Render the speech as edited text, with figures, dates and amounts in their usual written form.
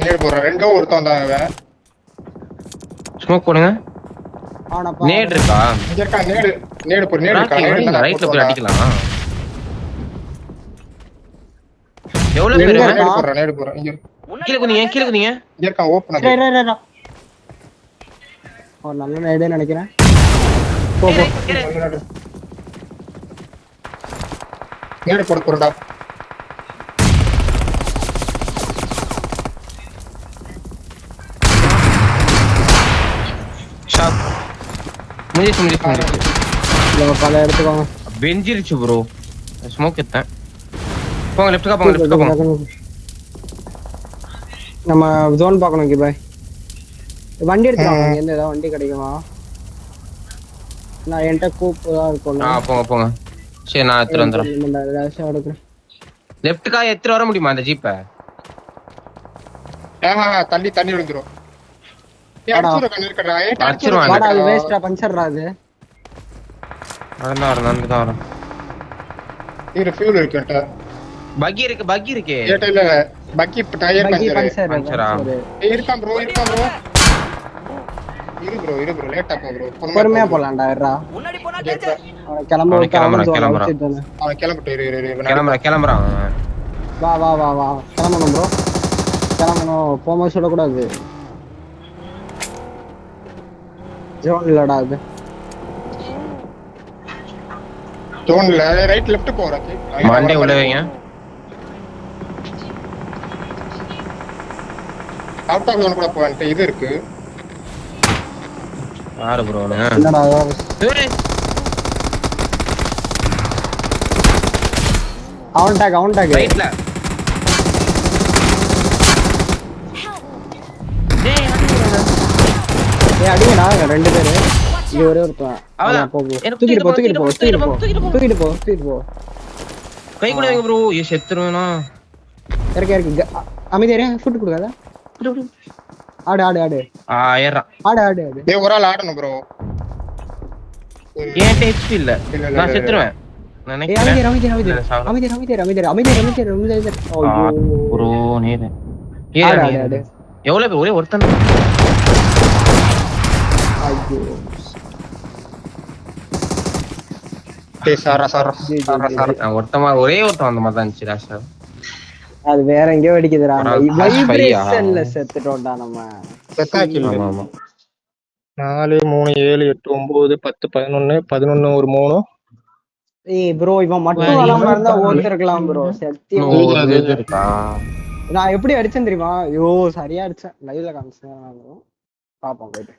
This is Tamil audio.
நேடு போடுறேன். ரெண்டோ ஒருத்தன் வந்தாங்க. ஸ்மோக் போடுங்க. நேடு இருக்கா? இங்க இருக்கா நேடு. நேடு போடு. நேடு இருக்கா? நேடு ரைட்ல போய் அடிக்கலாம். எவ்வளவு பேர் நேடு போடுறேன். நேடு போடுறேன். இங்க கீழ குனிங்க. இங்க இருக்கா ஓபன் அது. ஒரு நல்ல நேடே நினைக்கிறேன். போ போ. நேடு போடுடா. ஷாட். முடிச்சு. பல எடுத்துக்கோங்க. வெஞ்சிருச்சு ப்ரோ. ஸ்மோக் எடுத்தேன். போங்க லெஃப்ட்க்கா போங்க. நம்ம ஜோன் பார்க்கணும் கி பாய். வண்டி எடுத்துறாங்க. எந்த ஏதாவது வண்டி கிடைக்குமா? நான் என்கிட்ட கூப்பு தான் இருக்கும். போங்க. சரி நான் எடுத்துட்டு வந்துடுறேன். லெஃப்ட்க்கா எடுத்துட்டு வர முடியுமா அந்த ஜீப்பை? தண்ணி விழுந்துரும். பக்கி இருக்கு. பக்கி டயர் பஞ்சரா இருக்கான் ப்ரோ. இரு ப்ரோ லேட்டா போ ப்ரோ. பொறுமையா போலாம்டா. இருடா முன்னாடி போனா டேஞ்சர். கிளம்புறான். வா கிளம்பணும் ப்ரோ. போமா சொல்ல கூடாது. ஜோன் இல்லடா அது. ஜோன்ல ரைட் லெஃப்ட் போறக்கு. மண்டே உள்ள வைங்க. அவுட் ஆஃப் ஜோன் கூட போறேன். இது இருக்கு. யாரு ப்ரோ? என்னடா அவன் டாக் ரைட்ல. அடிங்கடா ரெண்டு பேரு. இங்க ஒரே ஒருத்தன். தூக்கிட்டு போ. கை கூட வைங்க ப்ரோ. செத்துருவேனா? இருக்கு. அமைதியா ஃபுட் கொடுக்காத. ஆடு. ஏறா. ஆடு. டேய் ஒரு ஆள் ஆடணும் ப்ரோ. ஏன் டெக்ஸ்ட் இல்ல. நான் செத்துருவேன். ப்ரோ நேரே. ஆடு. எவ்வளவு பேர்? ஒரே ஒருத்தன். ஐயோ. சாரா. ஒரே ஒருத்தன் அந்த மாதிரி தான் இருந்துச்சு ராஷா. அது வேற எங்கேயோ வெடிக்குதுடா. வைப்ரேஷன்ல செத்துட்டோம்டா நம்ம. ஆமா 4 3 7 8 9 10 11 11 ஒரு 3. ப்ரோ இவன் மட்டும் வராம இருந்தா ஓத்திருக்கலாம் ப்ரோ. சத்தியம். நான் எப்படி அடிச்சேன் தெரியுமா? ஐயோ சரியா அடிச்சேன். லைவ்ல காமிச்சேன். பாப்போம் போயிட்டு.